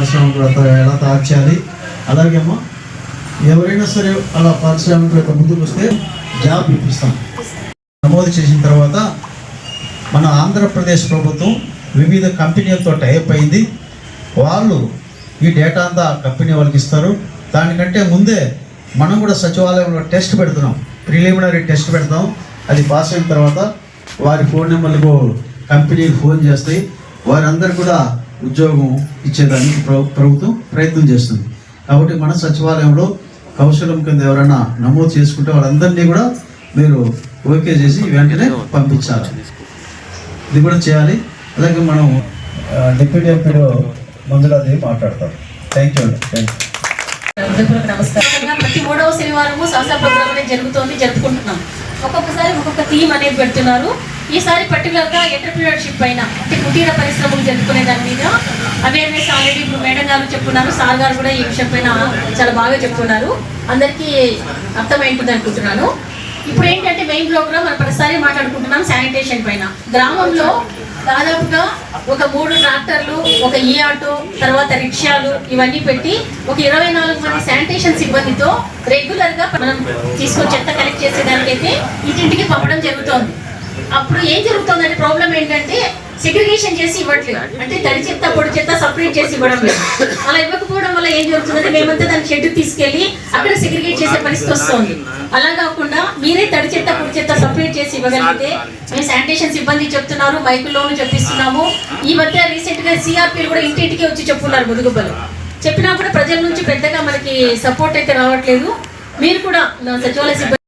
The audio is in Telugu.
పారిశ్రామికవేత్త ఎలా తయారు చేయాలి, అలాగేమో ఎవరైనా సరే అలా పారిశ్రామికవేత్త ముందుకు వస్తే జాబ్ ఇప్పిస్తాం. నమోదు చేసిన తర్వాత మన ఆంధ్రప్రదేశ్ ప్రభుత్వం వివిధ కంపెనీలతో టైప్ అయింది. వాళ్ళు ఈ డేటా అంతా కంపెనీ వాళ్ళకి ఇస్తారు. దానికంటే ముందే మనం కూడా సచివాలయంలో టెస్ట్ పెడుతున్నాం, ప్రిలిమినరీ టెస్ట్ పెడతాం. అది పాస్ అయిన తర్వాత వారి ఫోన్ నెంబర్లకు కంపెనీకి ఫోన్ చేస్తాయి. వారందరూ కూడా ఉద్యోగం ఇచ్చేదానికి ప్రభుత్వం ప్రయత్నం చేస్తుంది. కాబట్టి మన సచివాలయంలో కౌశలం కింద ఎవరైనా నమోదు చేసుకుంటే వాళ్ళందరినీ కూడా మీరు ఓకే చేసి వెంటనే పంపించాలి. ఇది కూడా చేయాలి. అలాగే మనం డిప్యూటీ ఎంపీలో మంజులాదేవి మాట్లాడతారు. థ్యాంక్ యూ అండి. Thank you. నమస్కారం. ప్రతి 3వ శనివారము శాసన ప్రోగ్రామ్ అనేది జరుపుకుంటున్నాం. ఒక్కొక్కసారి ఒక్కొక్క థీమ్ అనేది పెడుతున్నారు. ఈసారి పర్టికులర్గా ఎంటర్‌ప్రెన్యూర్‌షిప్ పైన, అంటే కుటీర పరిశ్రమలు జరుపుకునే దాని మీద అవేర్నెస్ ఆల్రెడీ ఇప్పుడు మేడం గారు చెప్తున్నారు, సార్ గారు కూడా ఈ విషయం పైన చాలా బాగా చెప్తున్నారు. అందరికీ అర్థమైంటుంది అనుకుంటున్నాను. ఇప్పుడు ఏంటంటే మెయిన్ ప్రోగ్రామ్ మనం ప్రతిసారి మాట్లాడుకుంటున్నాం శానిటేషన్ పైన. గ్రామంలో దాదాపుగా ఒక 3 ట్రాక్టర్లు, ఒక ఈ ఆటో, తర్వాత రిక్షాలు ఇవన్నీ పెట్టి ఒక 24 మంది శానిటేషన్ సిబ్బందితో రెగ్యులర్గా మనం తీసుకొని చెత్త కలెక్ట్ చేసేదానికైతే ఇంటింటికి పంపడం జరుగుతోంది. అప్పుడు ఏం జరుగుతుందంటే ప్రాబ్లం ఏంటంటే సెగ్రిగేషన్ చేసి ఇవ్వట్లేదు. అంటే తడి చెత్త పొడి చెత్త సపరేట్ చేసి ఇవ్వడం లేదు. అలా ఇవ్వకపోవడం వల్ల ఏం జరుగుతుందంటే మేమంతా దాన్ని షెడ్కి తీసుకెళ్ళి అక్కడ సెగ్రిగేట్ చేసే పరిస్థితి వస్తుంది. అలా కాకుండా మీరే తడి చెత్త పొడి చెత్త సపరేట్ చేసి ఇవ్వగలిగితే, మేము శానిటేషన్ సిబ్బంది చెప్తున్నారు, మైకుల్లోనూ చెప్పిస్తున్నాము. ఈ మధ్య రీసెంట్ గా సిఆర్పీలు కూడా ఇంటింటికి వచ్చి చెప్పున్నారు ముదుగుబ్బలు. చెప్పినా కూడా ప్రజల నుంచి పెద్దగా మనకి సపోర్ట్ అయితే రావట్లేదు. మీరు కూడా సచివాలయ సిబ్బంది